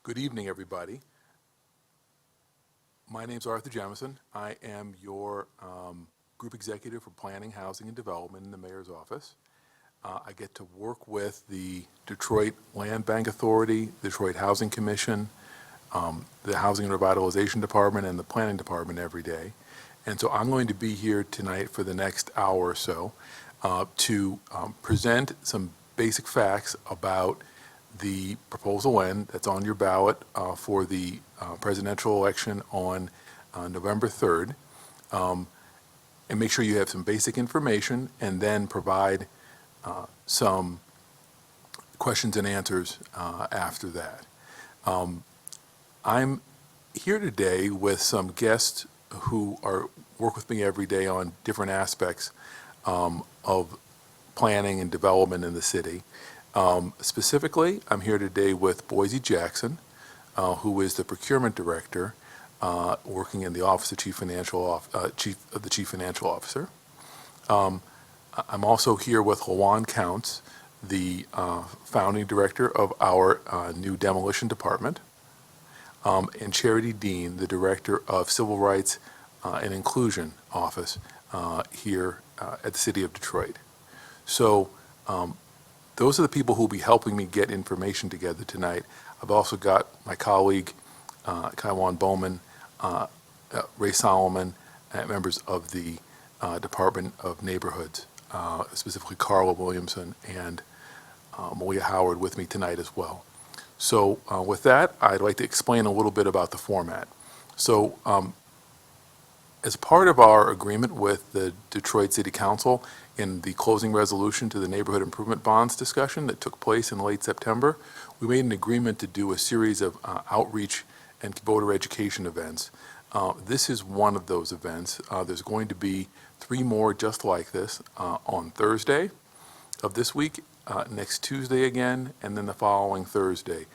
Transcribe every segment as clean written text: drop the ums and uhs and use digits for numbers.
Good evening, everybody. My name's Arthur Jamison. I am your Group Executive for Planning, Housing, and Development in the Mayor's Office. I get to work with the Detroit Land Bank Authority, the Detroit Housing Commission, the Housing and Revitalization Department, and the Planning Department every day. And so I'm going to be here tonight for the next hour or so to present some basic facts about the Proposal N that's on your ballot for the presidential election on November 3rd, and make sure you have some basic information, and then provide some questions and answers after that. I'm here today with some guests who work with me every day on different aspects of planning and development in the city. Specifically, I'm here today with Boise Jackson, who is the procurement director working in the Office of the Chief Financial Officer. I'm also here with LaJuan Counts, the founding director of our new Demolition Department, and Charity Dean, the director of Civil Rights and Inclusion Office here at the City of Detroit. So those are the people who will be helping me get information together tonight. I've also got my colleague, Kaiwan Bowman, Ray Solomon, and members of the Department of Neighborhoods, specifically Carla Williamson and Malia Howard with me tonight as well. So with that, I'd like to explain a little bit about the format. So as part of our agreement with the Detroit City Council in the closing resolution to the neighborhood improvement bonds discussion that took place in late September, we made an agreement to do a series of outreach and voter education events. This is one of those events. There's going to be 3 more just like this on Thursday of this week, next Tuesday again, and then the following Thursday.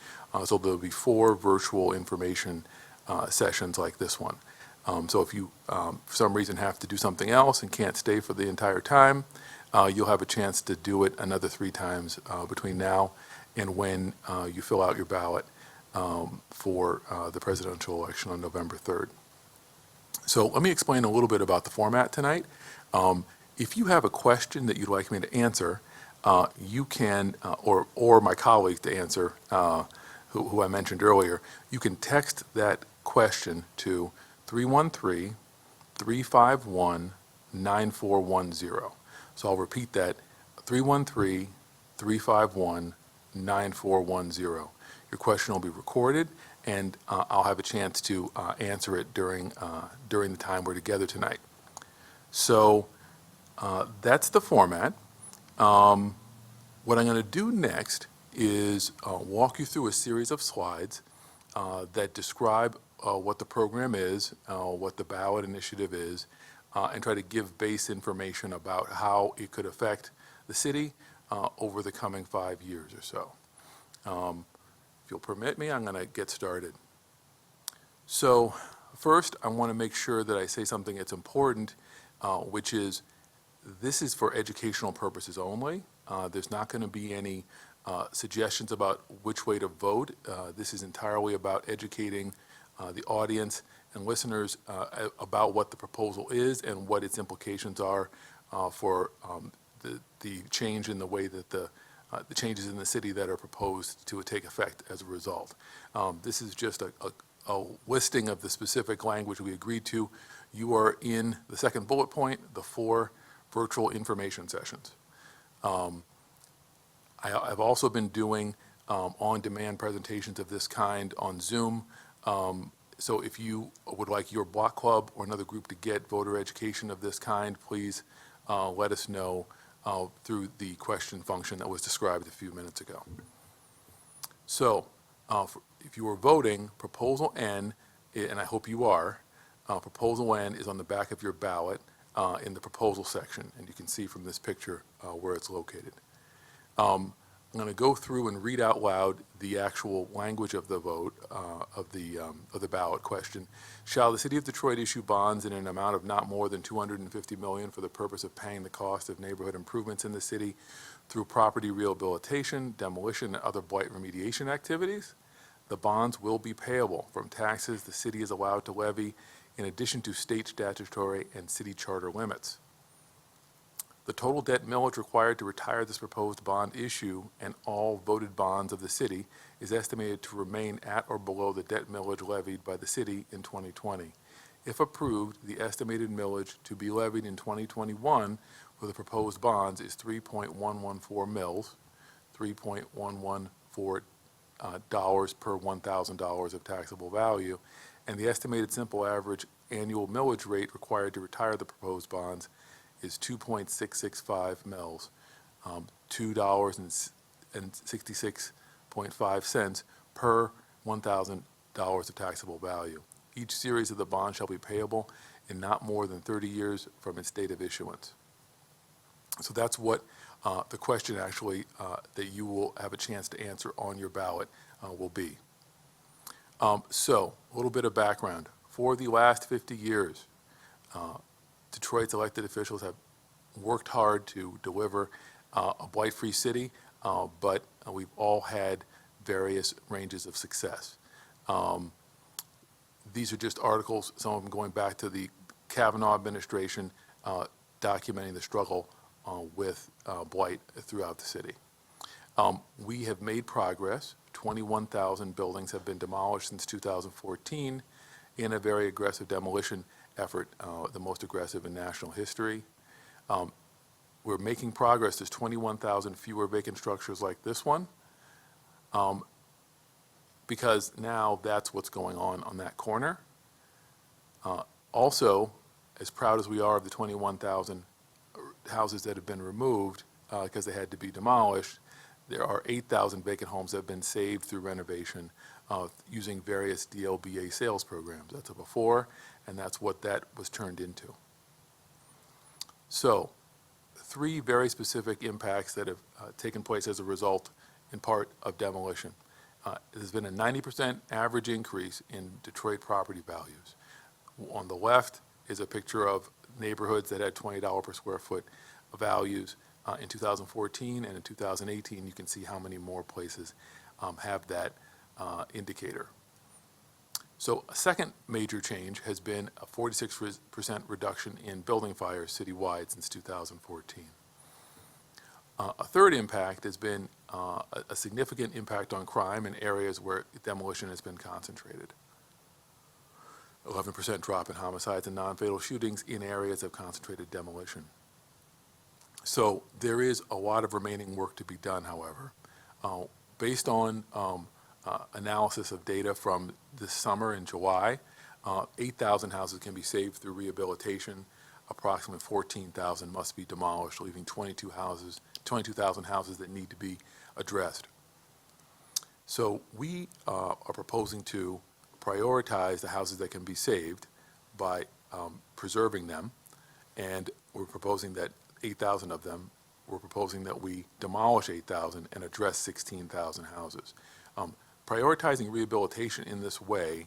So there'll be 4 virtual information sessions like this one. So if you, for some reason, have to do something else and can't stay for the entire time, you'll have a chance to do it another 3 times between now and when you fill out your ballot for the presidential election on November 3rd. So let me explain a little bit about the format tonight. If you have a question that you'd like me to answer, you can, or my colleague to answer, who I mentioned earlier, you can text that question to 313-351-9410. So I'll repeat that, 313-351-9410. Your question will be recorded, and I'll have a chance to answer it during the time we're together tonight. So that's the format. What I'm going to do next is walk you through a series of slides that describe what the program is, what the ballot initiative is, and try to give base information about how it could affect the city over the coming 5 years or so. If you'll permit me, I'm going to get started. So first, I want to make sure that I say something that's important, which is this is for educational purposes only. There's not going to be any suggestions about which way to vote. This is entirely about educating the audience and listeners about what the proposal is and what its implications are for the change in the way that the changes in the city that are proposed to take effect as a result. This is just a listing of the specific language we agreed to. You are in the second bullet point, the 4 virtual information sessions. I've also been doing on-demand presentations of this kind on Zoom. So if you would like your block club or another group to get voter education of this kind, please let us know through the question function that was described a few minutes ago. So if you are voting, Proposal N, and I hope you are, Proposal N is on the back of your ballot in the proposal section, and you can see from this picture where it's located. I'm going to go through and read out loud the actual language of the vote of the ballot question. Shall the City of Detroit issue bonds in an amount of not more than $250 million for the purpose of paying the cost of neighborhood improvements in the city through property rehabilitation, demolition, and other blight remediation activities? The bonds will be payable from taxes the city is allowed to levy in addition to state statutory and city charter limits. The total debt millage required to retire this proposed bond issue and all voted bonds of the city is estimated to remain at or below the debt millage levied by the city in 2020. If approved, the estimated millage to be levied in 2021 for the proposed bonds is 3.114 mils, $3.114 dollars per $1,000 of taxable value, and the estimated simple average annual millage rate required to retire the proposed bonds is 2.665 mils, $2.66.5 per $1,000 of taxable value. Each series of the bond shall be payable in not more than 30 years from its date of issuance. So that's what the question actually that you will have a chance to answer on your ballot will be. So a little bit of background. For the last 50 years, Detroit's elected officials have worked hard to deliver a blight-free city, but we've all had various ranges of success. These are just articles, some of them going back to the Kavanaugh administration, documenting the struggle with blight throughout the city. We have made progress. 21,000 buildings have been demolished since 2014 in a very aggressive demolition effort, the most aggressive in national history. We're making progress. There's 21,000 fewer vacant structures like this one, because now that's what's going on that corner. Also, as proud as we are of the 21,000 houses that have been removed because they had to be demolished, there are 8,000 vacant homes that have been saved through renovation using various DLBA sales programs. That's a before, and that's what that was turned into. So, three very specific impacts that have taken place as a result, in part, of demolition. There's been a 90% average increase in Detroit property values. On the left is a picture of neighborhoods that had $20 per square foot values in 2014, and in 2018 you can see how many more places have that indicator. So a second major change has been a 46% reduction in building fires citywide since 2014. A third impact has been a significant impact on crime in areas where demolition has been concentrated. 11% drop in homicides and non-fatal shootings in areas of concentrated demolition. So there is a lot of remaining work to be done, however. Based on analysis of data from this summer in July, 8,000 houses can be saved through rehabilitation. Approximately 14,000 must be demolished, leaving 22,000 houses that need to be addressed. So we are proposing to prioritize the houses that can be saved by preserving them, and we're proposing that 8,000 of them, we're proposing that we demolish 8,000 and address 16,000 houses. Prioritizing rehabilitation in this way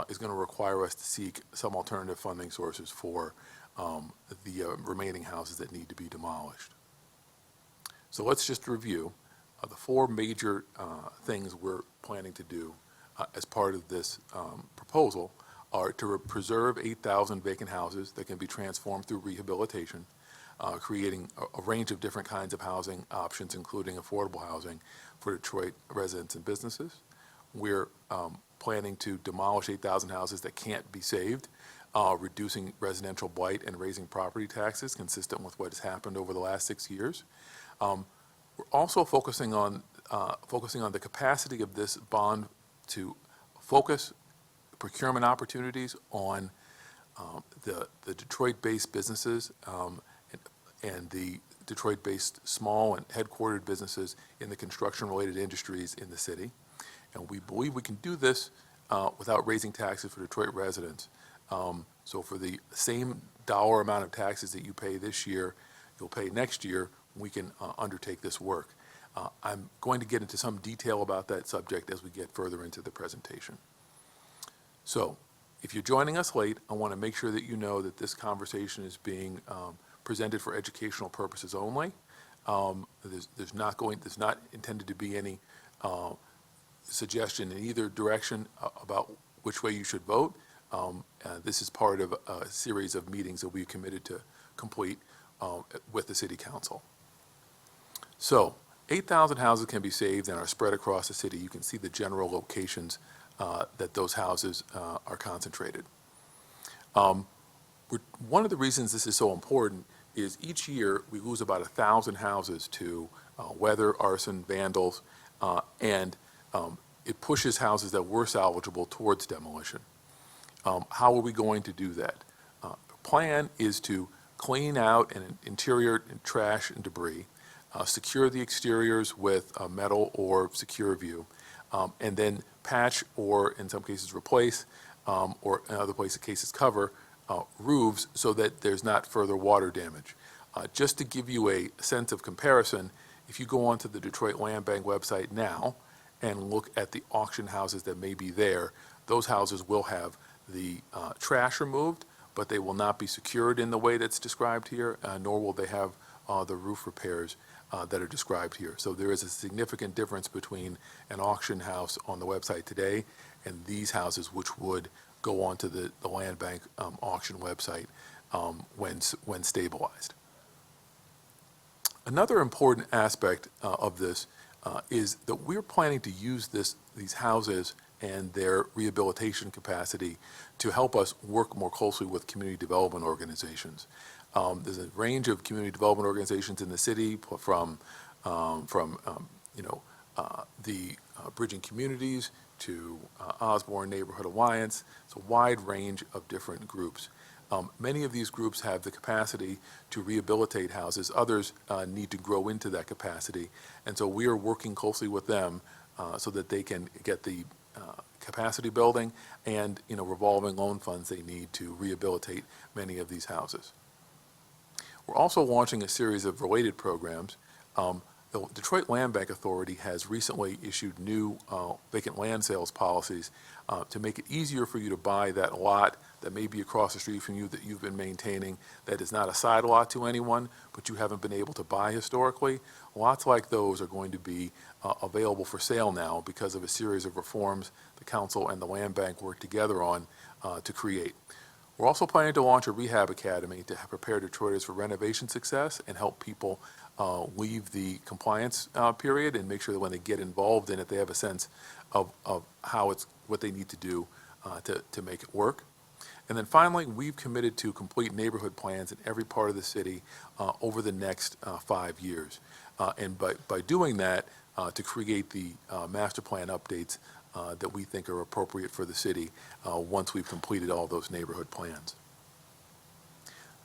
is going to require us to seek some alternative funding sources for the remaining houses that need to be demolished. So let's just review the four major things we're planning to do as part of this proposal are to preserve 8,000 vacant houses that can be transformed through rehabilitation, creating a range of different kinds of housing options, including affordable housing for Detroit residents and businesses. We're planning to demolish 8,000 houses that can't be saved, reducing residential blight and raising property taxes consistent with what has happened over the last 6 years. We're also focusing on the capacity of this bond to focus procurement opportunities on the Detroit-based businesses and the Detroit-based small and headquartered businesses in the construction-related industries in the city. And we believe we can do this without raising taxes for Detroit residents. So for the same dollar amount of taxes that you pay this year, you'll pay next year, we can undertake this work. I'm going to get into some detail about that subject as we get further into the presentation. So if you're joining us late, I want to make sure that you know that this conversation is being presented for educational purposes only. There's not intended to be any suggestion in either direction about which way you should vote. This is part of a series of meetings that we've committed to complete with the City Council. So 8,000 houses can be saved and are spread across the city. You can see the general locations that those houses are concentrated. One of the reasons this is so important is each year we lose about 1,000 houses to weather, arson, vandals, and it pushes houses that were salvageable towards demolition. How are we going to do that? Plan is to clean out an interior and trash and debris, secure the exteriors with metal or secure view, and then patch or in some cases replace, or in other cases cover roofs so that there's not further water damage. Just to give you a sense of comparison, if you go onto the Detroit Land Bank website now and look at the auction houses that may be there, those houses will have the trash removed, but they will not be secured in the way that's described here, nor will they have the roof repairs that are described here. So there is a significant difference between an auction house on the website today and these houses, which would go onto the Land Bank auction website when stabilized. Another important aspect of this is that we're planning to use these houses and their rehabilitation capacity to help us work more closely with community development organizations. There's a range of community development organizations in the city, from the Bridging Communities to Osborne Neighborhood Alliance. It's a wide range of different groups. Many of these groups have the capacity to rehabilitate houses. Others need to grow into that capacity. And so we are working closely with them so that they can get the capacity building and revolving loan funds they need to rehabilitate many of these houses. We're also launching a series of related programs. The Detroit Land Bank Authority has recently issued new vacant land sales policies to make it easier for you to buy that lot that may be across the street from you that you've been maintaining, that is not a side lot to anyone, but you haven't been able to buy historically. Lots like those are going to be available for sale now because of a series of reforms the Council and the Land Bank work together on to create. We're also planning to launch a rehab academy to prepare Detroiters for renovation success and help people leave the compliance period and make sure that when they get involved in it, they have a sense of what they need to do to make it work. And then finally, we've committed to complete neighborhood plans in every part of the city over the next 5 years. And by doing that, to create the master plan updates that we think are appropriate for the city once we've completed all those neighborhood plans.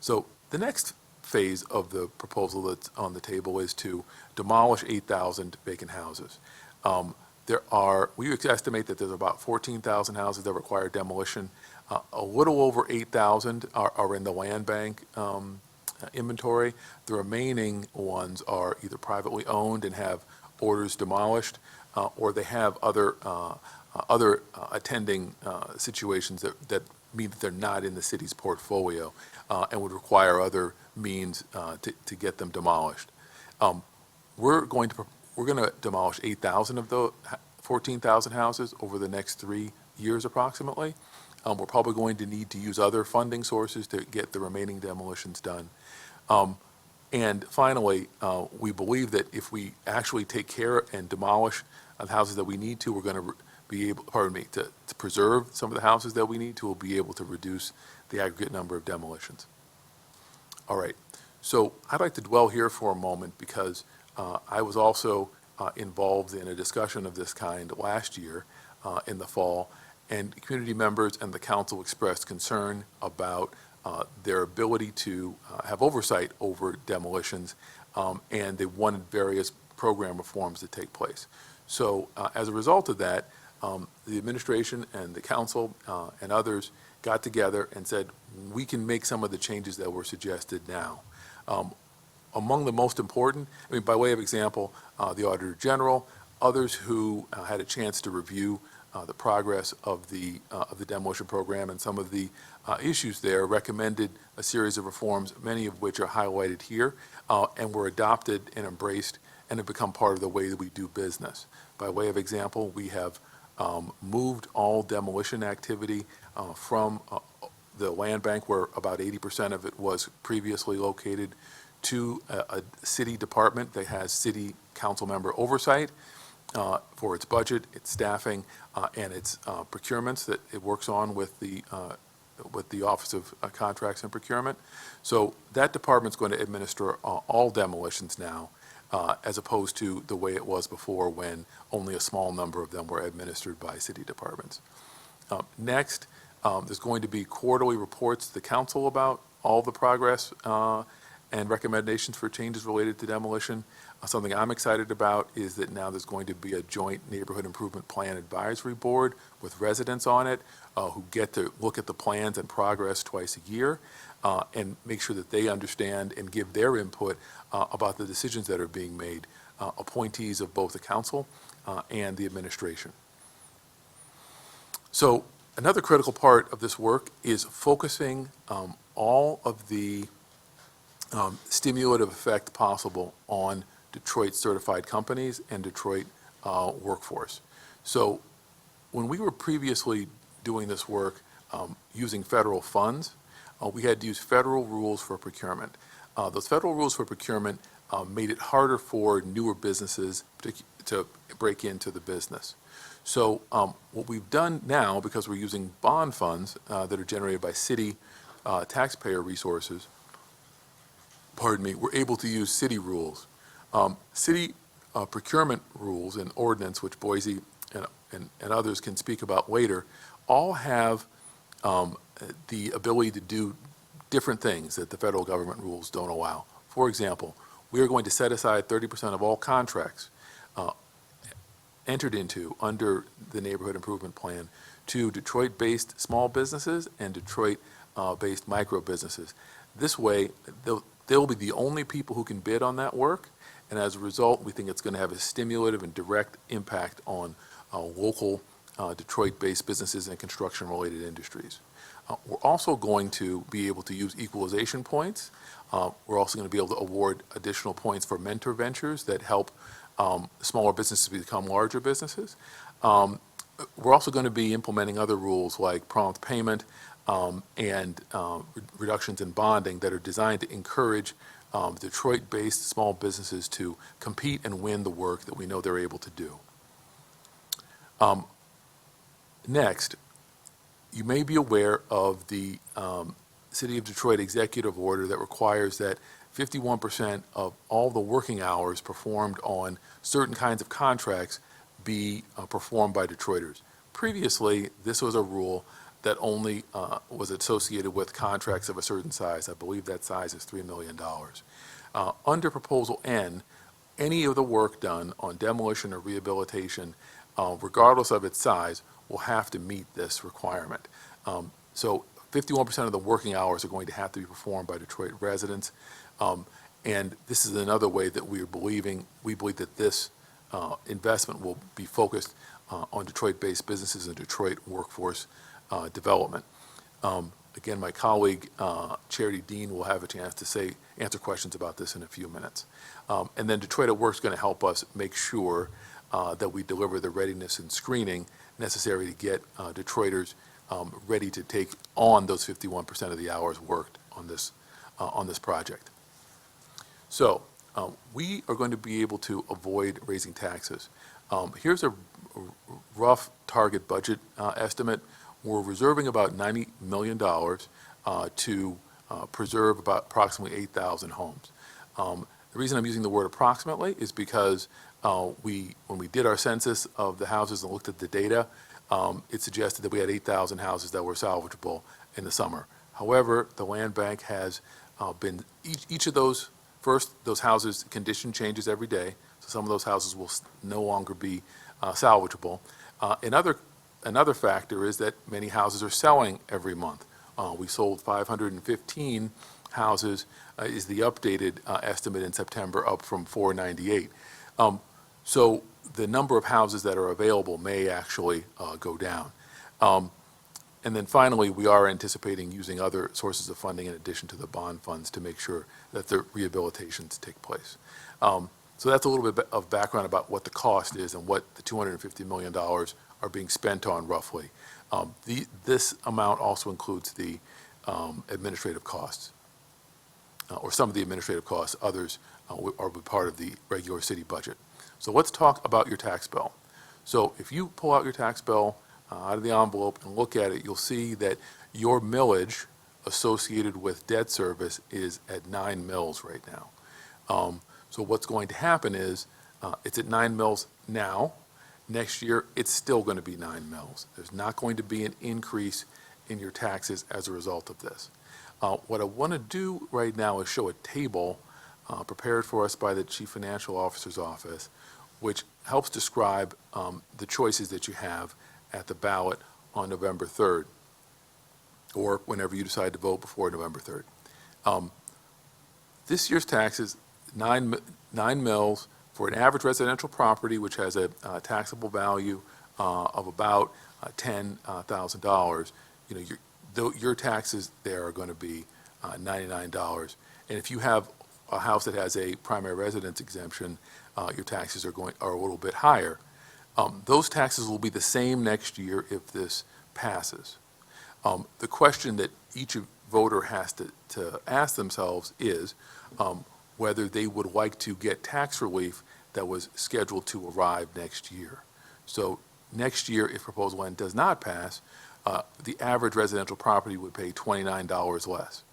So the next phase of the proposal that's on the table is to demolish 8,000 vacant houses. We estimate that there's about 14,000 houses that require demolition. A little over 8,000 are in the land bank inventory. The remaining ones are either privately owned and have orders demolished, or they have other attending situations that mean that they're not in the city's portfolio and would require other means to get them demolished. We're going to demolish 8,000 of the 14,000 houses over the next 3 years approximately. We're probably going to need to use other funding sources to get the remaining demolitions done. And finally, we believe that if we actually take care and demolish the houses that we need to, we're going to be able, to preserve some of the houses that we need to, we'll be able to reduce the aggregate number of demolitions. All right, so I'd like to dwell here for a moment because I was also involved in a discussion of this kind last year in the fall, and community members and the council expressed concern about their ability to have oversight over demolitions, and they wanted various program reforms to take place. So as a result of that, the administration and the council and others got together and said, we can make some of the changes that were suggested now. Among the most important, by way of example, the Auditor General, others who had a chance to review the progress of the demolition program and some of the issues there, recommended a series of reforms, many of which are highlighted here and were adopted and embraced and have become part of the way that we do business. By way of example, we have moved all demolition activity from the land bank, where about 80% of it was previously located, to a city department that has city council member oversight for its budget, its staffing, and its procurements that it works on with the Office of Contracts and Procurement. So that department's going to administer all demolitions now, as opposed to the way it was before, when only a small number of them were administered by city departments. Next, there's going to be quarterly reports to the council about all the progress and recommendations for changes related to demolition. Something I'm excited about is that now there's going to be a joint neighborhood improvement plan advisory board with residents on it, who get to look at the plans and progress twice a year, and make sure that they understand and give their input about the decisions that are being made, appointees of both the council and the administration. So another critical part of this work is focusing all of the stimulative effect possible on Detroit certified companies and Detroit workforce. So when we were previously doing this work using federal funds, we had to use federal rules for procurement. Those federal rules for procurement made it harder for newer businesses to break into the business. So what we've done now, because we're using bond funds that are generated by city taxpayer resources, we're able to use city rules. City procurement rules and ordinance, which Boise and others can speak about later, all have the ability to do different things that the federal government rules don't allow. For example, we are going to set aside 30% of all contracts entered into under the neighborhood improvement plan to Detroit-based small businesses and Detroit-based micro businesses. This way, they'll be the only people who can bid on that work, and as a result, we think it's going to have a stimulative and direct impact on local Detroit-based businesses and construction-related industries. We're also going to be able to use equalization points. We're also going to be able to award additional points for mentor ventures that help smaller businesses become larger businesses. We're also going to be implementing other rules like prompt payment and reductions in bonding that are designed to encourage Detroit-based small businesses to compete and win the work that we know they're able to do. Next, you may be aware of the City of Detroit executive order that requires that 51% of all the working hours performed on certain kinds of contracts be performed by Detroiters. Previously, this was a rule that only was associated with contracts of a certain size. I believe that size is $3 million. Under Proposal N, any of the work done on demolition or rehabilitation, regardless of its size, will have to meet this requirement. So 51% of the working hours are going to have to be performed by Detroit residents. And this is another way that we believe that this investment will be focused on Detroit-based businesses and Detroit workforce development. Again, my colleague, Charity Dean, will have a chance to answer questions about this in a few minutes. And then Detroit at Work is going to help us make sure that we deliver the readiness and screening necessary to get Detroiters ready to take on those 51% of the hours worked on this project. So we are going to be able to avoid raising taxes. Here's a rough target budget estimate. We're reserving about $90 million to preserve about approximately 8,000 homes. The reason I'm using the word approximately is because when we did our census of the houses and looked at the data, it suggested that we had 8,000 houses that were salvageable in the summer. However, the land bank has been, each of those houses' condition changes every day, so some of those houses will no longer be salvageable. Another factor is that many houses are selling every month. We sold 515 houses is the updated estimate in September, up from 498. So the number of houses that are available may actually go down. And then finally, we are anticipating using other sources of funding in addition to the bond funds to make sure that the rehabilitations take place. So that's a little bit of background about what the cost is and what the $250 million are being spent on roughly. This amount also includes the administrative costs, or some of the administrative costs. Others are part of the regular city budget. So let's talk about your tax bill. So if you pull out your tax bill out of the envelope and look at it, you'll see that your millage associated with debt service is at 9 mils right now. So what's going to happen is it's at 9 mils now. Next year, it's still going to be 9 mils. There's not going to be an increase in your taxes as a result of this. What I want to do right now is show a table prepared for us by the Chief Financial Officer's office, which helps describe the choices that you have at the ballot on November 3rd, or whenever you decide to vote before November 3rd. This year's taxes, 9 mils for an average residential property, which has a taxable value of about $10,000. Your taxes there are going to be $99. And if you have a house that has a primary residence exemption, your taxes are a little bit higher. Those taxes will be the same next year if this passes. The question that each voter has to ask themselves is whether they would like to get tax relief that was scheduled to arrive next year. So next year, if Proposal N does not pass, the average residential property would pay $29 less.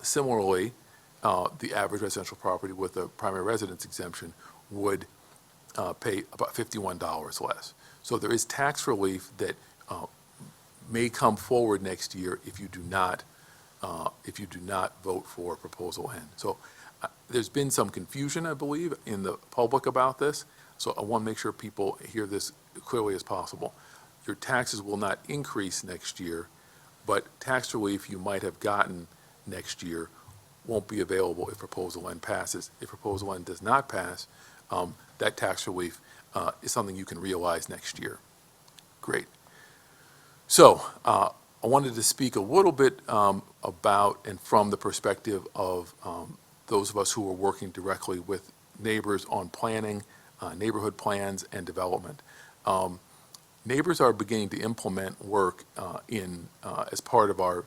Similarly, the average residential property with a primary residence exemption would pay about $51 less. So there is tax relief that may come forward next year if you do not vote for Proposal N. So there's been some confusion, I believe, in the public about this. So I want to make sure people hear this clearly as possible. Your taxes will not increase next year, but tax relief you might have gotten next year won't be available if Proposal N passes. If Proposal N does not pass, that tax relief is something you can realize next year. Great. So I wanted to speak a little bit about and from the perspective of those of us who are working directly with neighbors on planning, neighborhood plans, and development. Neighbors are beginning to implement work as part of our,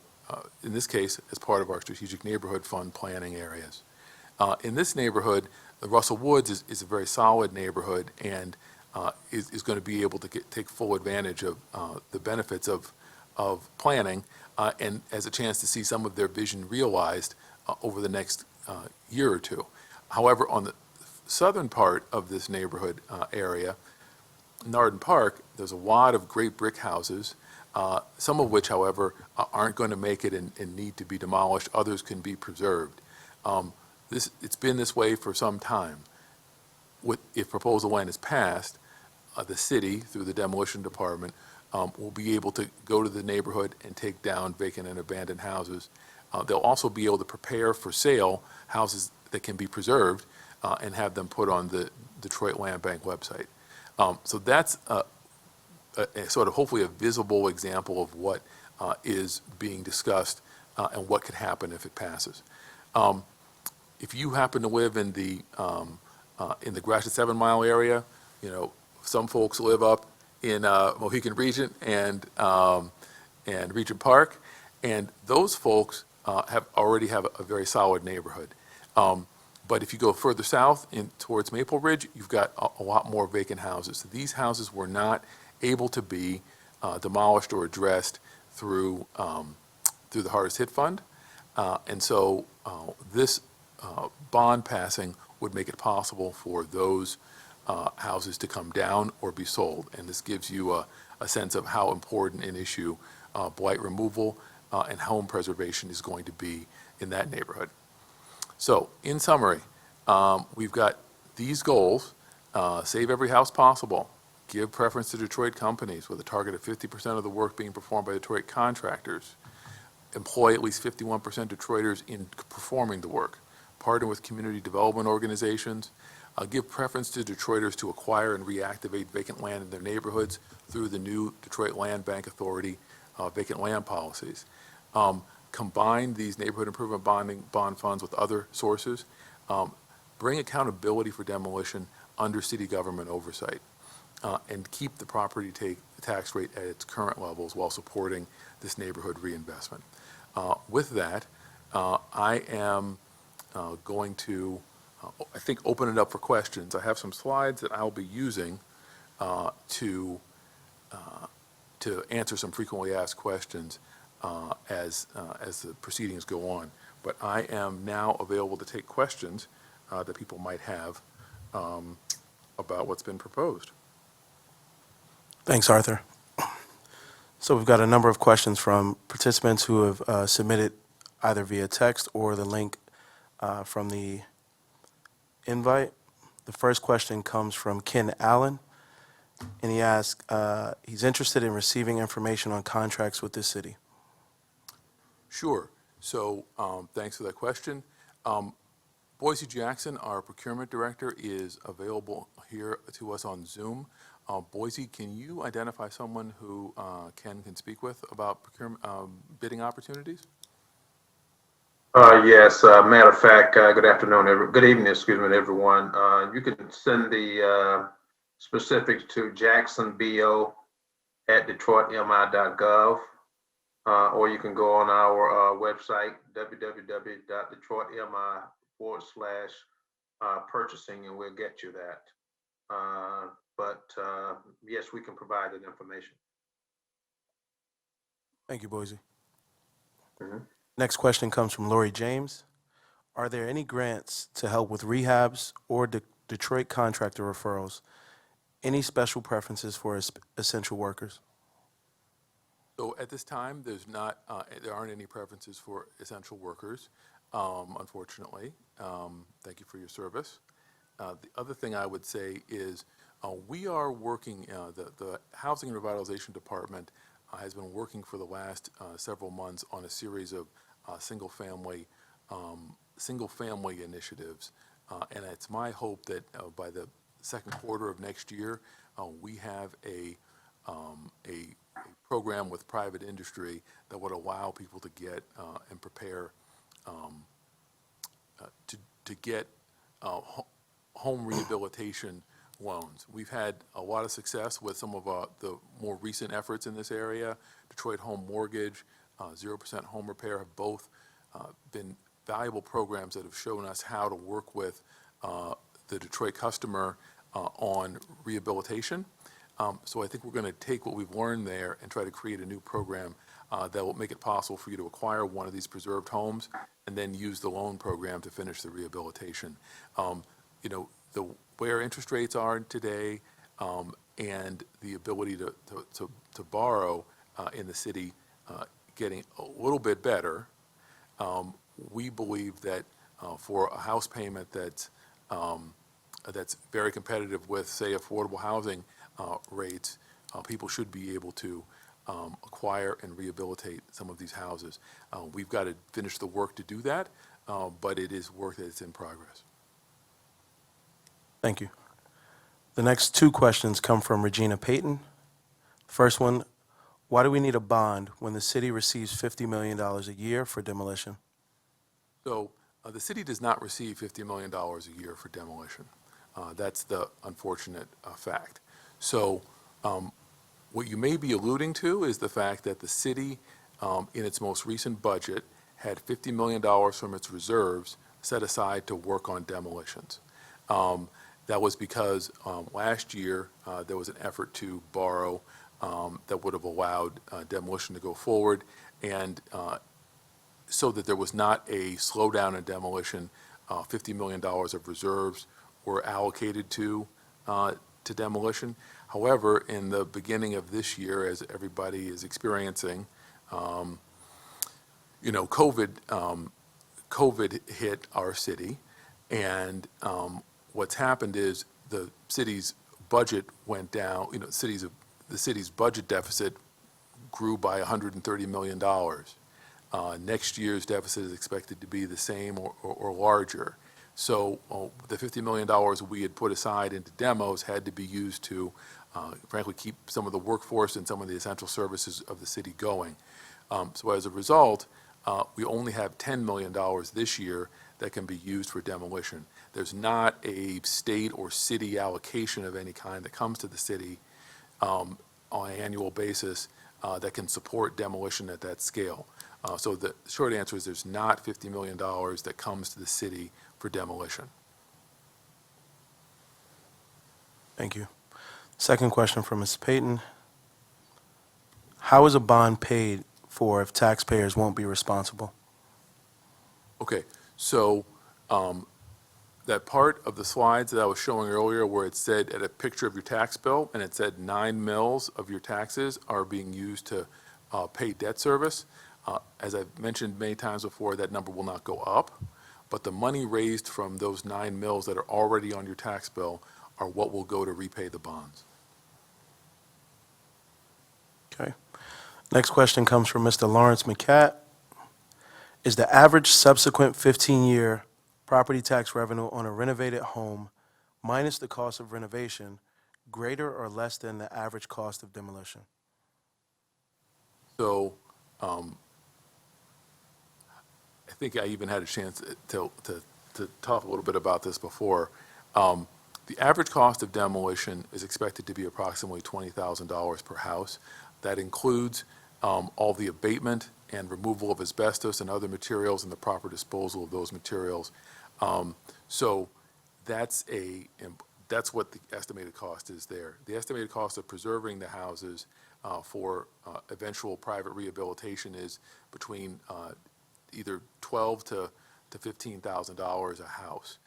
in this case, as part of our strategic neighborhood fund planning areas. In this neighborhood, the Russell Woods is a very solid neighborhood and is going to be able to take full advantage of the benefits of planning and as a chance to see some of their vision realized over the next year or two. However, on the southern part of this neighborhood area, Narden Park, there's a lot of great brick houses, some of which, however, aren't going to make it and need to be demolished. Others can be preserved. It's been this way for some time. If Proposal N is passed, the city, through the Demolition Department, will be able to go to the neighborhood and take down vacant and abandoned houses. They'll also be able to prepare for sale houses that can be preserved and have them put on the Detroit Land Bank website. So that's a sort of hopefully a visible example of what is being discussed and what could happen if it passes. If you happen to live in the Gratiot 7 Mile area, some folks live up in Mohican Regent and Regent Park, and those folks already have a very solid neighborhood. But if you go further south towards Maple Ridge, you've got a lot more vacant houses. So these houses were not able to be demolished or addressed through the Hardest Hit Fund, and so this bond passing would make it possible for those houses to come down or be sold. And this gives you a sense of how important an issue blight removal and home preservation is going to be in that neighborhood. So in summary, we've got these goals: save every house possible, give preference to Detroit companies with a target of 50% of the work being performed by Detroit contractors, employ at least 51% Detroiters in performing the work, partner with community development organizations, give preference to Detroiters to acquire and reactivate vacant land in their neighborhoods through the new Detroit Land Bank Authority vacant land policies. Combine these neighborhood improvement bond funds with other sources. bring accountability for demolition under city government oversight, and keep the property tax rate at its current levels while supporting this neighborhood reinvestment. With that, I am going to, I think, open it up for questions. I have some slides that I'll be using to answer some frequently asked questions as the proceedings go on. But I am now available to take questions that people might have about what's been proposed. Thanks, Arthur. So we've got a number of questions from participants who have submitted either via text or the link from the invite. The first question comes from Ken Allen, and he asks, he's interested in receiving information on contracts with this city. Sure. So thanks for that question. Boise Jackson, our procurement director, is available here to us on Zoom. Boise, can you identify someone who Ken can speak with about procurement bidding opportunities? Yes. Matter of fact, good afternoon, good evening, excuse me, everyone. You can send the specifics to jacksonbo@detroitmi.gov, or you can go on our website, www.detroitmi/purchasing, and we'll get you that. But yes, we can provide that information. Thank you, Boise. Mm-hmm. Next question comes from Lori James. Are there any grants to help with rehabs or Detroit contractor referrals? Any special preferences for essential workers? So at this time, there aren't any preferences for essential workers, unfortunately. Thank you for your service. The other thing I would say is we are working, the Housing and Revitalization Department has been working for the last several months on a series of single-family initiatives, and it's my hope that by the second quarter of next year, we have a program with private industry that would allow people to get and prepare to get home rehabilitation loans. We've had a lot of success with some of the more recent efforts in this area. Detroit Home Mortgage, 0% Home Repair have both been valuable programs that have shown us how to work with the Detroit customer on rehabilitation. So I think we're going to take what we've learned there and try to create a new program that will make it possible for you to acquire one of these preserved homes and then use the loan program to finish the rehabilitation. You know, where interest rates are today and the ability to borrow in the city getting a little bit better, we believe that for a house payment that's very competitive with, say, affordable housing rates, people should be able to acquire and rehabilitate some of these houses. We've got to finish the work to do that, but it is work that's in progress. Thank you. The next two questions come from Regina Payton. First one, why do we need a bond when the city receives $50 million a year for demolition? So the city does not receive $50 million a year for demolition. That's the unfortunate fact. So what you may be alluding to is the fact that the city, in its most recent budget, had $50 million from its reserves set aside to work on demolitions. That was because last year there was an effort to borrow that would have allowed demolition to go forward, and so that there was not a slowdown in demolition, $50 million of reserves were allocated to demolition. However, in the beginning of this year, as everybody is experiencing, you know, COVID hit our city, and what's happened is the city's budget went down. You know, the city's budget deficit grew by $130 million. Next year's deficit is expected to be the same or larger. So the $50 million we had put aside into demos had to be used to, frankly, keep some of the workforce and some of the essential services of the city going. So as a result, we only have $10 million this year that can be used for demolition. there's not a state or city allocation of any kind that comes to the city on an annual basis that can support demolition at that scale. So the short answer is there's not $50 million that comes to the city for demolition. Thank you. Second question from Ms. Payton. How is a bond paid for if taxpayers won't be responsible? Okay, so that part of the slides that I was showing earlier where it said at a picture of your tax bill and it said 9 mils of your taxes are being used to pay debt service, as I've mentioned many times before, that number will not go up, but the money raised from those 9 mils that are already on your tax bill are what will go to repay the bonds. Okay. Next question comes from Mr. Lawrence McCat. Is the average subsequent 15-year property tax revenue on a renovated home minus the cost of renovation greater or less than the average cost of demolition? So I think I even had a chance to talk a little bit about this before. The average cost of demolition is expected to be approximately $20,000 per house. That includes all the abatement and removal of asbestos and other materials and the proper disposal of those materials. So that's what the estimated cost is there. The estimated cost of preserving the houses for eventual private rehabilitation is between either $12,000 to $15,000 a house.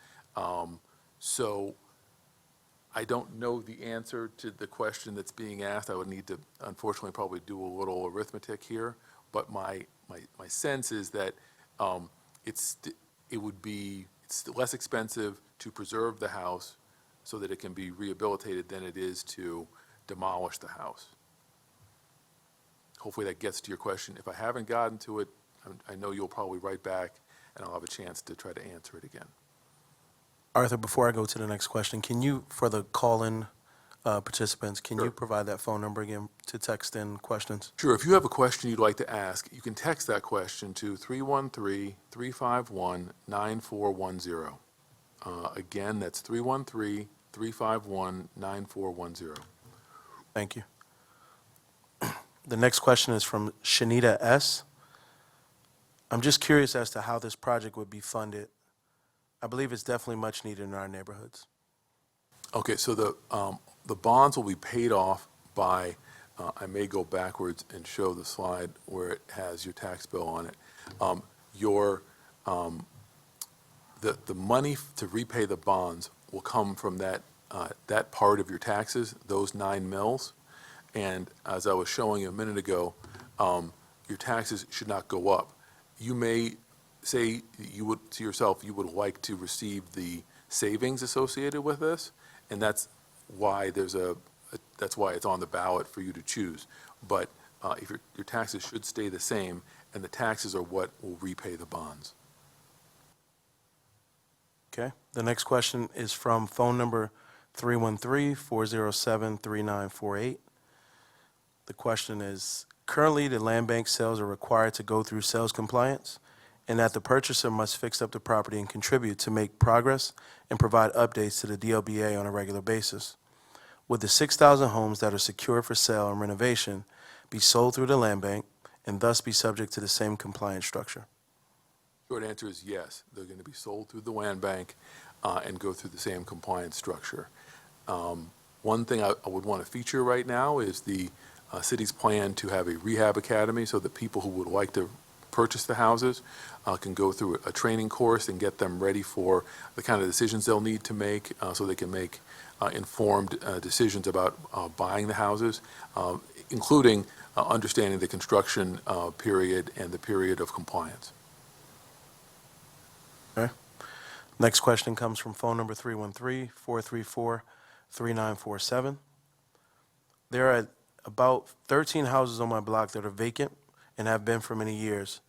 So I don't know the answer to the question that's being asked. I would need to, unfortunately, probably do a little arithmetic here. But my sense is that it's less expensive to preserve the house so that it can be rehabilitated than it is to demolish the house. Hopefully that gets to your question. If I haven't gotten to it, I know you'll probably write back and I'll have a chance to try to answer it again. Arthur, before I go to the next question, can you, for the call-in participants, can you Sure. provide that phone number again to text in questions? Sure. If you have a question you'd like to ask, you can text that question to 313-351-9410. Again, that's 313-351-9410. Thank you. The next question is from Shanita S. I'm just curious as to how this project would be funded. I believe it's definitely much needed in our neighborhoods. Okay, so the bonds will be paid off by, I may go backwards and show the slide where it has your tax bill on it. The money to repay the bonds will come from that part of your taxes, those 9 mils. And as I was showing you a minute ago, your taxes should not go up. You may say you would to yourself you would like to receive the savings associated with this, and that's why that's why it's on the ballot for you to choose. But if your taxes should stay the same, and the taxes are what will repay the bonds. Okay. The next question is from phone number 313-407-3948. The question is, currently the land bank sales are required to go through sales compliance, and that the purchaser must fix up the property and contribute to make progress and provide updates to the DLBA on a regular basis. Would the 6,000 homes that are secured for sale and renovation be sold through the land bank and thus be subject to the same compliance structure? Short answer is yes. They're going to be sold through the land bank and go through the same compliance structure. One thing I would want to feature right now is the city's plan to have a rehab academy so that people who would like to purchase the houses can go through a training course and get them ready for the kind of decisions they'll need to make so they can make informed decisions about buying the houses, including understanding the construction period and the period of compliance. Okay. Next question comes from phone number 313-434-3947. There are about 13 houses on my block that are vacant and have been for many years.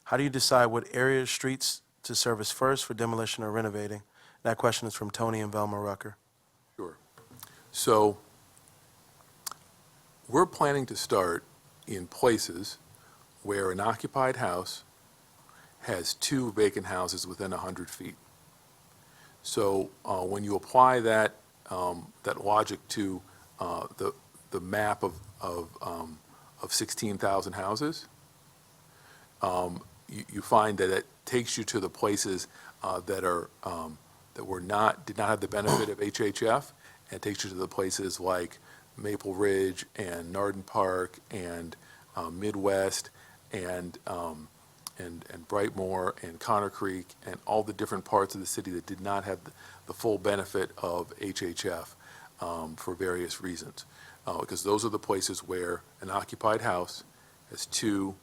How do you decide what areas, streets to service first for demolition or renovating? That question is from Tony and Velma Rucker. Sure. So we're planning to start in places where an occupied house has 2 vacant houses within 100 feet. So when you apply that logic to the map of 16,000 houses, you find that it takes you to the places that did not have the benefit of HHF, and it takes you to the places like Maple Ridge and Narden Park and Midwest and Brightmoor and Connor Creek and all the different parts of the city that did not have the full benefit of HHF for various reasons. Because those are the places where an occupied house has two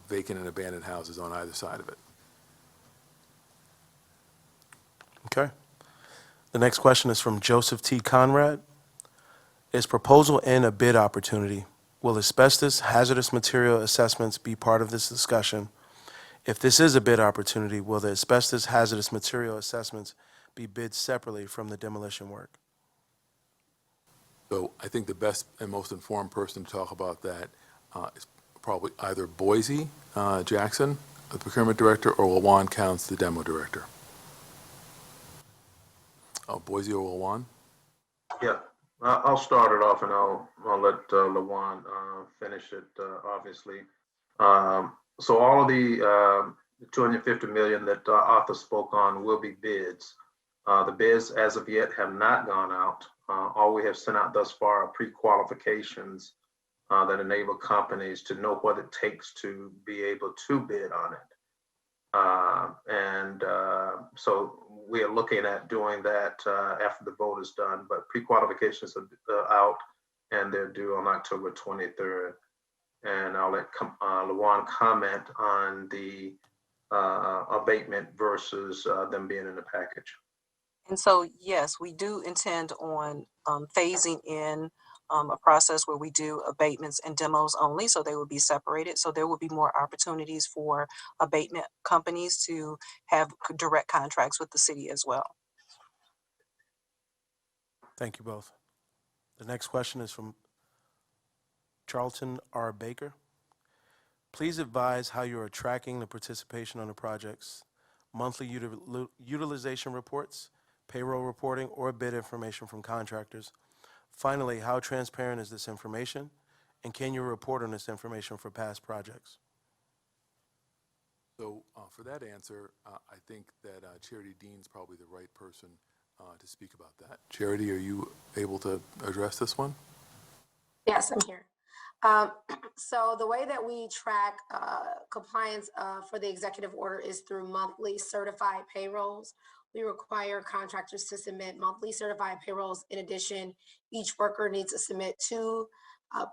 vacant and abandoned houses on either side of it. Okay. The next question is from Joseph T. Conrad. Is proposal N a bid opportunity? Will asbestos hazardous material assessments be part of this discussion? If this is a bid opportunity, will the asbestos hazardous material assessments be bid separately from the demolition work? So I think the best and most informed person to talk about that is probably either Boise Jackson, the procurement director, or Lawan Counts, the demo director. Boise or Lawan? Yeah, I'll start it off and I'll let Lawan finish it, obviously. So all of the 250 million that Arthur spoke on will be bids. The bids as of yet have not gone out. All we have sent out thus far are pre-qualifications that enable companies to know what it takes to be able to bid on it. So we are looking at doing that after the vote is done, but pre-qualifications are out and they're due on October 23rd. And I'll let Lawan comment on the abatement versus them being in the package. And so, yes, we do intend on phasing in a process where we do abatements and demos only, so they will be separated. So there will be more opportunities for abatement companies to have direct contracts with the city as well. Thank you both. The next question is from Charlton R. Baker. Please advise how you are tracking the participation on the projects, monthly utilization reports, payroll reporting, or bid information from contractors. Finally, how transparent is this information, and can you report on this information for past projects? So for that answer, I think that Charity Dean's probably the right person to speak about that. Charity, are you able to address this one? Yes, I'm here. So the way that we track compliance for the executive order is through monthly certified payrolls. We require contractors to submit monthly certified payrolls. In addition, each worker needs to submit 2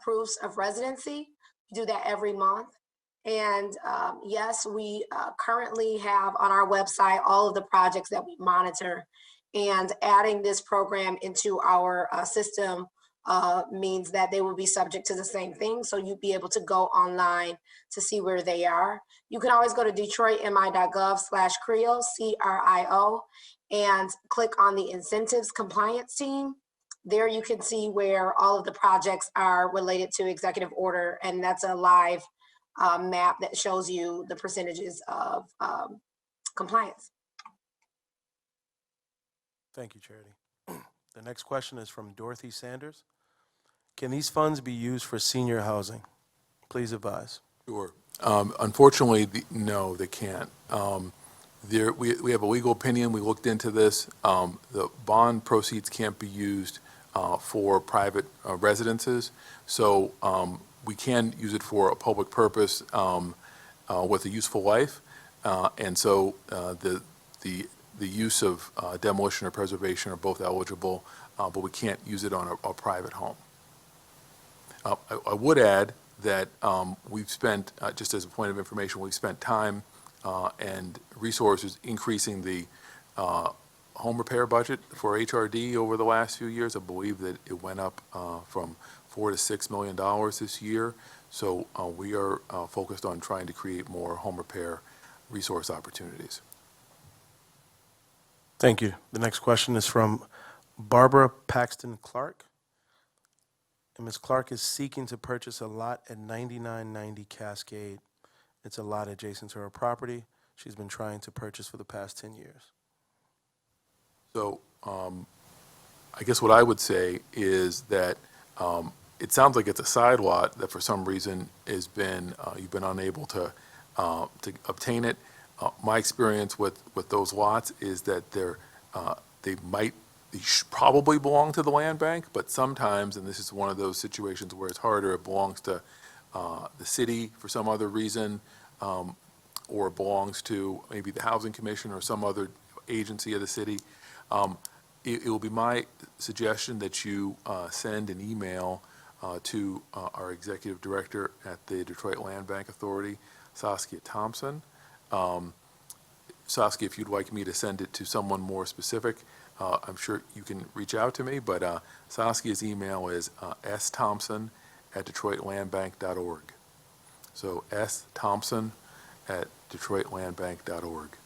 proofs of residency. We do that every month. And yes, we currently have on our website all of the projects that we monitor, and adding this program into our system means that they will be subject to the same thing. So you'd be able to go online to see where they are. You can always go to detroitmi.gov/CRIO, CRIO, and click on the incentives compliance team. There you can see where all of the projects are related to executive order, and that's a live map that shows you the percentages of compliance. Thank you, Charity. The next question is from Dorothy Sanders. Can these funds be used for senior housing? Please advise. Sure. Unfortunately, no, they can't. We have a legal opinion. We looked into this. The bond proceeds can't be used for private residences. So we can use it for a public purpose with a useful life. And so the use of demolition or preservation are both eligible, but we can't use it on a private home. I would add that we've spent, just as a point of information, we've spent time and resources increasing the home repair budget for HRD over the last few years. I believe that it went up from $4 to $6 million this year. So we are focused on trying to create more home repair resource opportunities. Thank you. The next question is from Barbara Paxton Clark. And Ms. Clark is seeking to purchase a lot at 9990 Cascade. It's a lot adjacent to her property. She's been trying to purchase for the past 10 years. So I guess what I would say is that it sounds like it's a side lot that for some reason has been, you've been unable to obtain it. My experience with those lots is that they probably belong to the land bank, but sometimes, and this is one of those situations where it's harder, it belongs to the city for some other reason, or it belongs to maybe the Housing Commission or some other agency of the city. It will be my suggestion that you send an email to our executive director at the Detroit Land Bank Authority, Saskia Thompson. Saskia, if you'd like me to send it to someone more specific, I'm sure you can reach out to me, but Saskia's email is sthompson@detroitlandbank.org. So sthompson@detroitlandbank.org.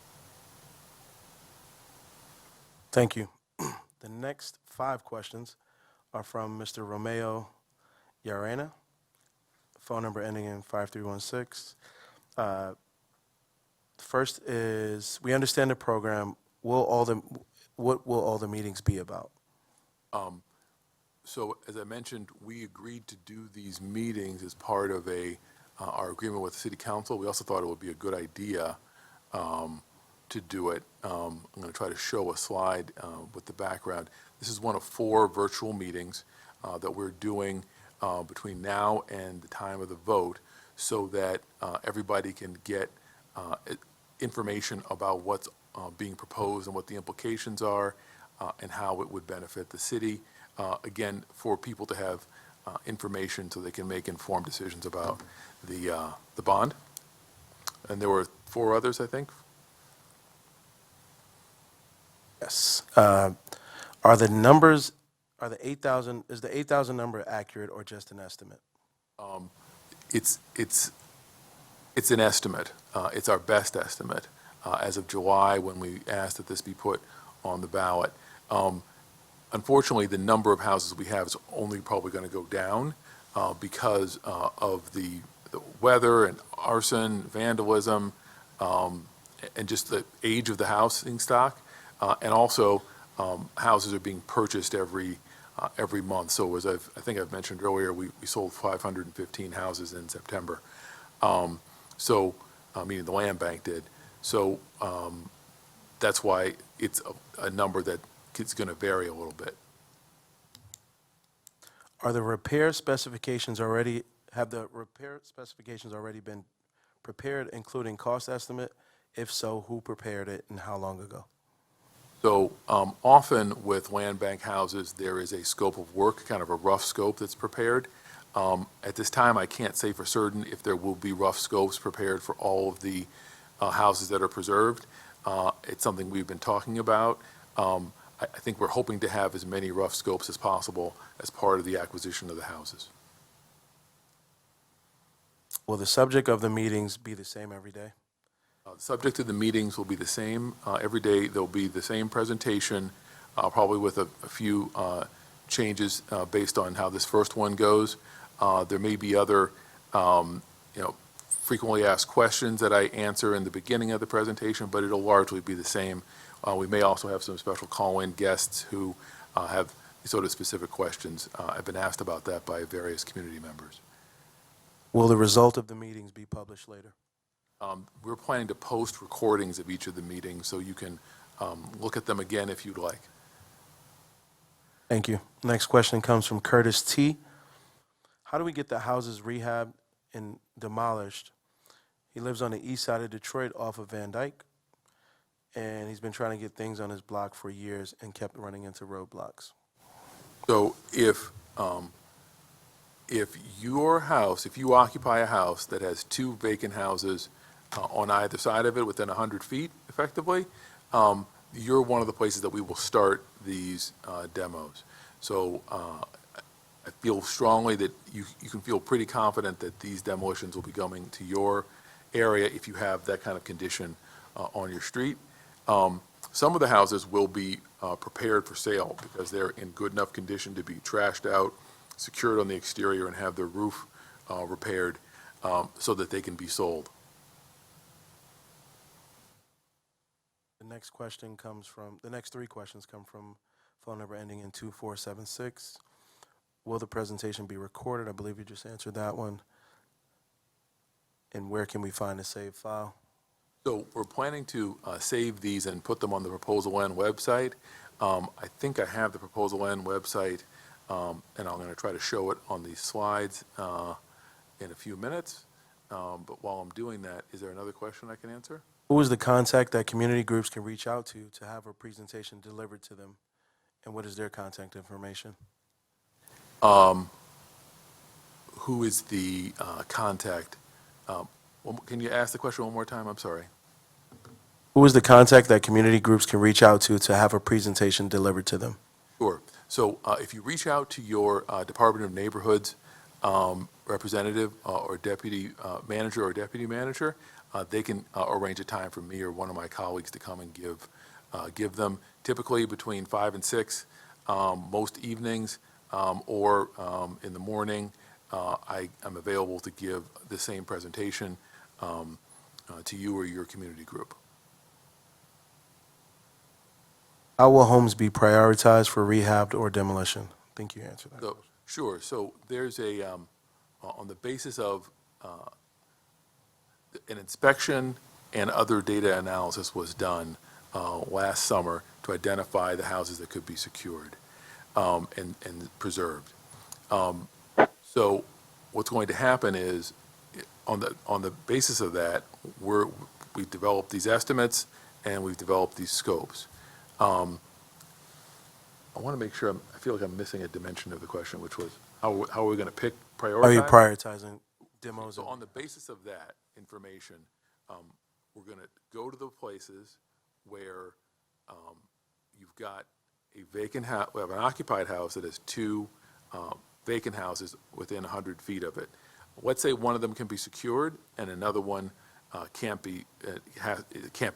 Thank you. The next 5 questions are from Mr. Romeo Yarena, phone number ending in 5316. First is, we understand the program. What will all the meetings be about? So as I mentioned, we agreed to do these meetings as part of our agreement with the city council. We also thought it would be a good idea to do it. I'm going to try to show a slide with the background. This is one of 4 virtual meetings that we're doing between now and the time of the vote, so that everybody can get information about what's being proposed and what the implications are, and how it would benefit the city. Again, for people to have information so they can make informed decisions about the bond. And there were 4 others, I think. Yes. Are the numbers, the 8,000, is the 8,000 number accurate or just an estimate? It's an estimate. It's our best estimate as of July, when we asked that this be put on the ballot. Unfortunately, the number of houses we have is only probably going to go down because of the weather and arson, vandalism, and just the age of the housing stock. And also, houses are being purchased every month. So as I think I've mentioned earlier, we sold 515 houses in September. Meaning the land bank did. So that's why it's a number that is going to vary a little bit. Have the repair specifications already been prepared, including cost estimate? If so, who prepared it and how long ago? So often with land bank houses, there is a scope of work, kind of a rough scope that's prepared. At this time, I can't say for certain if there will be rough scopes prepared for all of the houses that are preserved. It's something we've been talking about. I think we're hoping to have as many rough scopes as possible as part of the acquisition of the houses. Will the subject of the meetings be the same every day? The subject of the meetings will be the same every day. There'll be the same presentation, probably with a few changes based on how this first one goes. There may be other, frequently asked questions that I answer in the beginning of the presentation, but it'll largely be the same. We may also have some special call-in guests who have sort of specific questions. I've been asked about that by various community members. Will the result of the meetings be published later? We're planning to post recordings of each of the meetings, so you can look at them again if you'd like. Thank you. Next question comes from Curtis T. How do we get the houses rehabbed and demolished? He lives on the east side of Detroit off of Van Dyke, and he's been trying to get things on his block for years and kept running into roadblocks. So if your house, if you occupy a house that has 2 vacant houses on either side of it within 100 feet, effectively, you're one of the places that we will start these demos. So I feel strongly that you can feel pretty confident that these demolitions will be coming to your area if you have that kind of condition on your street. Some of the houses will be prepared for sale because they're in good enough condition to be trashed out, secured on the exterior, and have their roof repaired so that they can be sold. The next three questions come from phone number ending in 2476. Will the presentation be recorded? I believe you just answered that one. And where can we find a saved file? So we're planning to save these and put them on the Proposal N website. I think I have the Proposal N website, and I'm going to try to show it on these slides in a few minutes. But while I'm doing that, is there another question I can answer? Who is the contact that community groups can reach out to have a presentation delivered to them? And what is their contact information? Who is the contact? Can you ask the question one more time? I'm sorry. Who is the contact that community groups can reach out to have a presentation delivered to them? Sure. So if you reach out to your Department of Neighborhoods representative or deputy manager or deputy manager, they can arrange a time for me or one of my colleagues to come and give them, typically between 5 and 6, most evenings, or in the morning. I am available to give the same presentation to you or your community group. How will homes be prioritized for rehab or demolition? I think you answered that. So, sure. So there's on the basis of an inspection and other data analysis was done last summer to identify the houses that could be secured and preserved. So what's going to happen is, on the basis of that, we've developed these estimates and we've developed these scopes. I want to make sure, I feel like I'm missing a dimension of the question, which was, how are we going to prioritize? Are you prioritizing demos? So on the basis of that information, we're going to go to the places where you've got a vacant house, we have an occupied house that has 2 vacant houses within 100 feet of it. Let's say one of them can be secured and another one can't be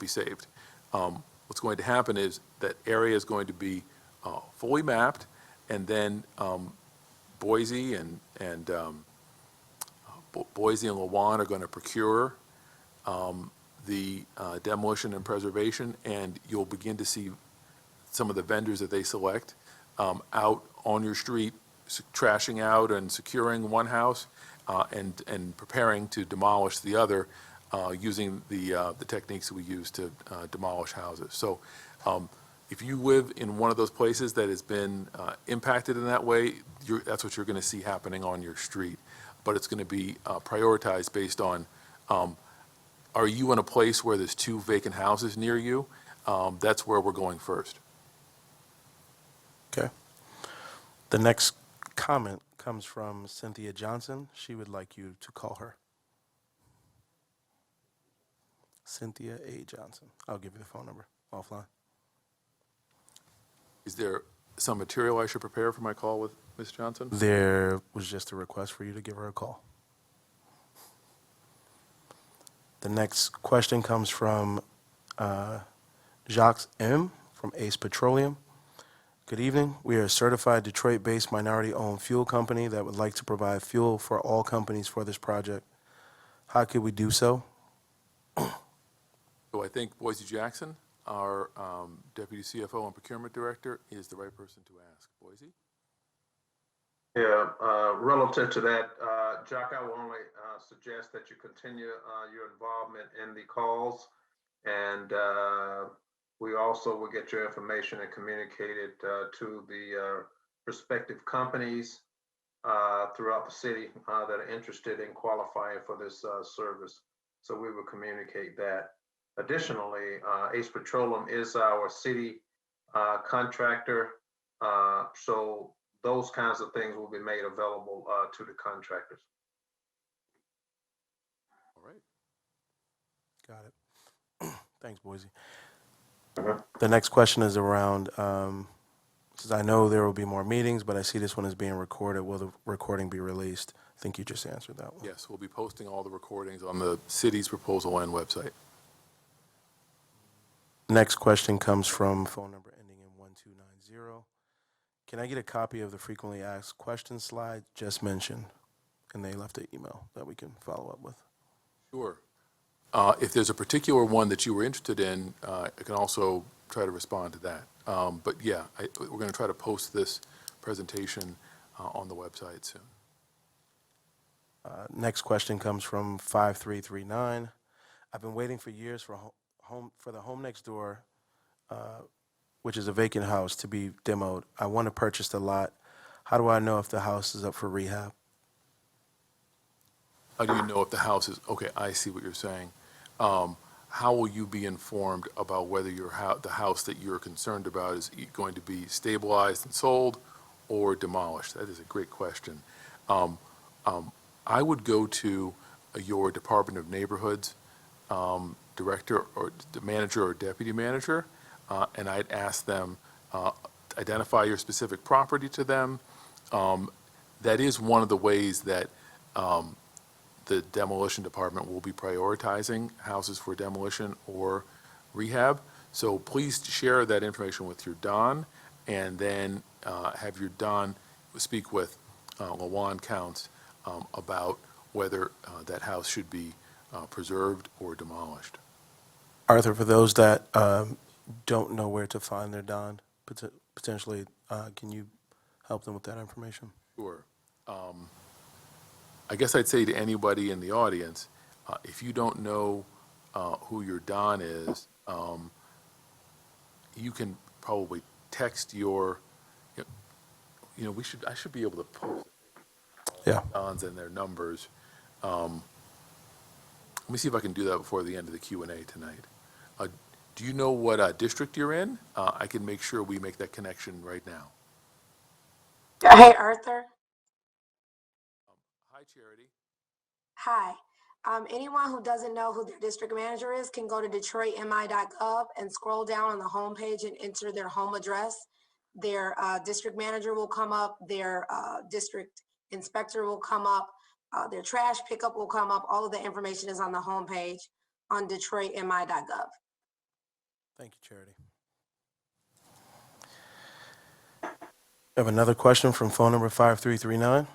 saved. What's going to happen is that area is going to be fully mapped, and then Boise and Lawan are going to procure the demolition and preservation, and you'll begin to see some of the vendors that they select out on your street, trashing out and securing one house and preparing to demolish the other using the techniques that we use to demolish houses. So if you live in one of those places that has been impacted in that way, that's what you're going to see happening on your street. But it's going to be prioritized based on, are you in a place where there's 2 vacant houses near you? That's where we're going first. Okay. The next comment comes from Cynthia Johnson. She would like you to call her. Cynthia A. Johnson. I'll give you the phone number offline. Is there some material I should prepare for my call with Ms. Johnson? There was just a request for you to give her a call. The next question comes from Jacques M. from Ace Petroleum. Good evening. We are a certified Detroit-based minority-owned fuel company that would like to provide fuel for all companies for this project. How could we do so? So I think Boise Jackson, our Deputy CFO and Procurement Director, is the right person to ask. Boise? Yeah, relative to that, Jack, I will only suggest that you continue your involvement in the calls, and we also will get your information and communicate it to the respective companies throughout the city that are interested in qualifying for this service. So we will communicate that. Additionally, Ace Petroleum is our city contractor, so those kinds of things will be made available to the contractors. All right. Got it. Thanks, Boise. The next question is around, since I know there will be more meetings, but I see this one is being recorded. Will the recording be released? I think you just answered that one. Yes, we'll be posting all the recordings on the city's Proposal N website. Next question comes from phone number ending in 1290. Can I get a copy of the frequently asked questions slide just mentioned? And they left an email that we can follow up with. Sure. If there's a particular one that you were interested in, I can also try to respond to that. But yeah, we're going to try to post this presentation on the website soon. Next question comes from 5339. I've been waiting for years for the home next door, which is a vacant house, to be demoed. I want to purchase the lot. How do I know if the house is up for rehab? How do you know if the house is, okay, I see what you're saying. How will you be informed about whether the house that you're concerned about is going to be stabilized and sold or demolished? That is a great question. I would go to your Department of Neighborhoods director or the manager or deputy manager, and I'd ask them, identify your specific property to them. That is one of the ways that the demolition department will be prioritizing houses for demolition or rehab. So please share that information with your Don, and then have your Don speak with LaJuan Counts about whether that house should be preserved or demolished. Arthur, for those that don't know where to find their Don, potentially, can you help them with that information? Sure. I guess I'd say to anybody in the audience, if you don't know who your Don is, you can probably text your, I should be able to post Dons and their numbers. Let me see if I can do that before the end of the Q&A tonight. Do you know what district you're in? I can make sure we make that connection right now. Hey, Arthur. Hi, Charity. Hi. Anyone who doesn't know who their district manager is can go to detroitmi.gov and scroll down on the homepage and enter their home address. Their district manager will come up, their district inspector will come up, their trash pickup will come up. All of the information is on the homepage on detroitmi.gov. Thank you, Charity. I have another question from phone number 5339.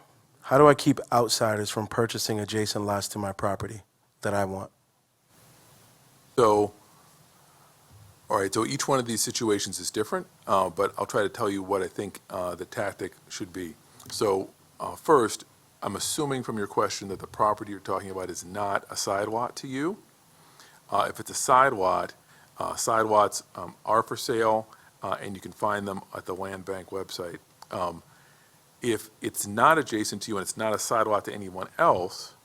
How do I keep outsiders from purchasing adjacent lots to my property that I want? So, all right, so each one of these situations is different, but I'll try to tell you what I think the tactic should be. So first, I'm assuming from your question that the property you're talking about is not a side lot to you. If it's a side lot, side lots are for sale, and you can find them at the Land Bank website. If it's not adjacent to you and it's not a side lot to anyone else,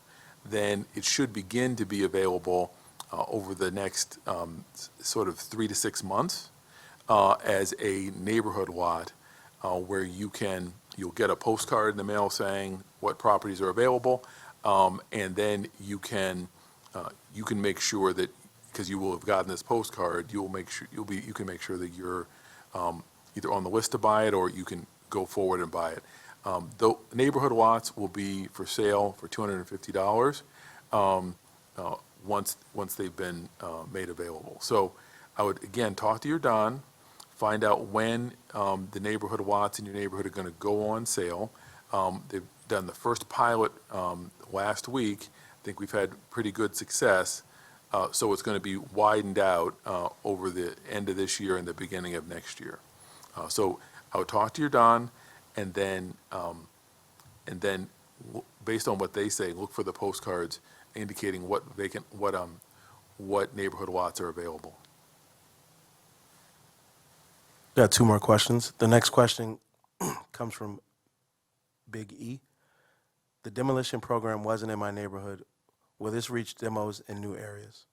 then it should begin to be available over the next sort of 3 to 6 months as a neighborhood lot where you'll get a postcard in the mail saying what properties are available, and then you can make sure that, because you will have gotten this postcard, you can make sure that you're either on the list to buy it or you can go forward and buy it. The neighborhood lots will be for sale for $250 once they've been made available. So I would, again, talk to your Don, find out when the neighborhood lots in your neighborhood are going to go on sale. They've done the first pilot last week. I think we've had pretty good success. So it's going to be widened out over the end of this year and the beginning of next year. So I would talk to your Don, and then based on what they say, look for the postcards indicating what neighborhood lots are available. Got 2 more questions. The next question comes from Big E. The demolition program wasn't in my neighborhood. Will this reach demos in new areas?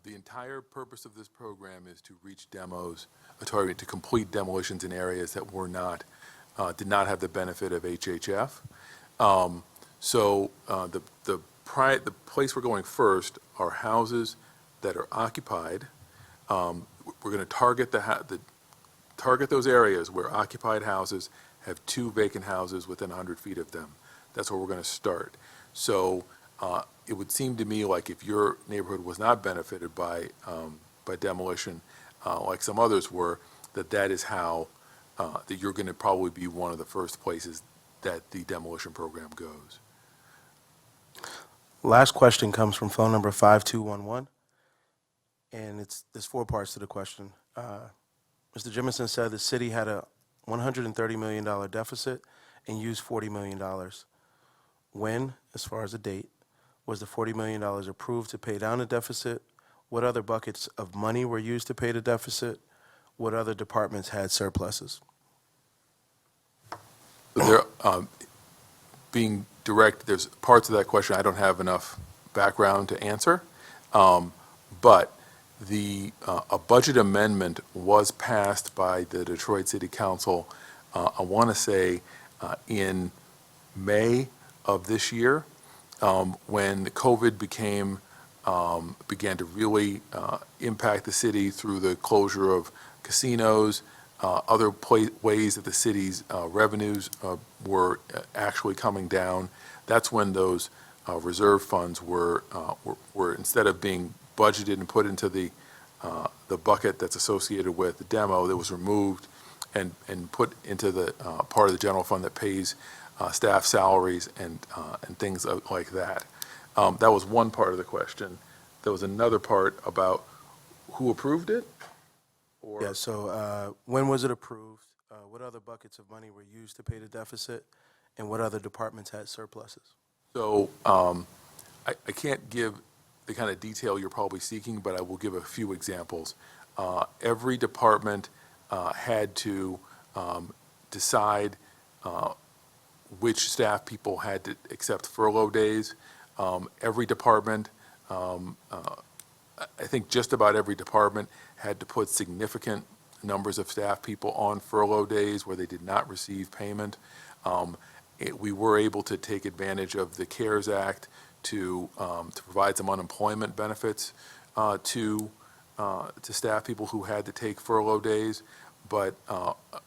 The entire purpose of this program is to reach to complete demolitions in areas that did not have the benefit of HHF. So the place we're going first are houses that are occupied. We're going to target those areas where occupied houses have 2 vacant houses within 100 feet of them. That's where we're going to start. So it would seem to me like if your neighborhood was not benefited by demolition, like some others were, that is how that you're going to probably be one of the first places that the demolition program goes. Last question comes from phone number 5211, and there's four parts to the question. Mr. Jimison said the city had a $130 million deficit and used $40 million. When, as far as the date, was the $40 million approved to pay down the deficit? What other buckets of money were used to pay the deficit? What other departments had surpluses? There, being direct, there's parts of that question I don't have enough background to answer, but a budget amendment was passed by the Detroit City Council, I want to say in May of this year, when COVID began to really impact the city through the closure of casinos, other ways that the city's revenues were actually coming down. That's when those reserve funds were instead of being budgeted and put into the bucket that's associated with the demo, that was removed and put into the part of the general fund that pays staff salaries and things like that. That was one part of the question. There was another part about who approved it? Or Yeah, so when was it approved? What other buckets of money were used to pay the deficit? And what other departments had surpluses? So I can't give the kind of detail you're probably seeking, but I will give a few examples. Every department had to decide which staff people had to accept furlough days. Every department, I think just about every department had to put significant numbers of staff people on furlough days where they did not receive payment. We were able to take advantage of the CARES Act to provide some unemployment benefits to staff people who had to take furlough days. But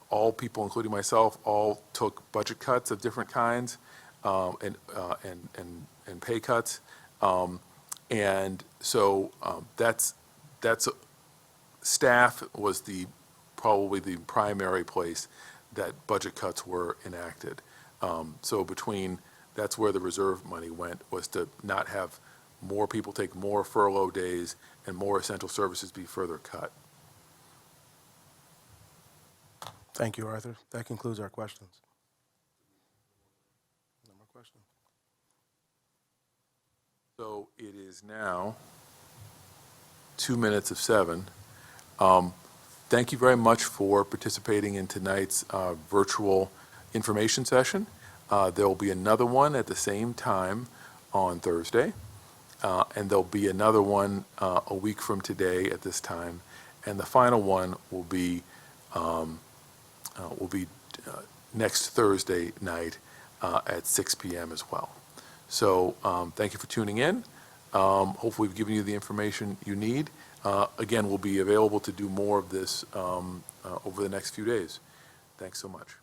all people, including myself, all took budget cuts of different kinds and pay cuts. And so that's staff was probably the primary place that budget cuts were enacted. So that's where the reserve money went, was to not have more people take more furlough days and more essential services be further cut. Thank you, Arthur. That concludes our questions. No more questions. So it is now 7:02. Thank you very much for participating in tonight's virtual information session. There will be another one at the same time on Thursday, and there'll be another one a week from today at this time, and the final one will be next Thursday night at 6 p.m. as well. So thank you for tuning in. Hopefully we've given you the information you need. Again, we'll be available to do more of this over the next few days. Thanks so much.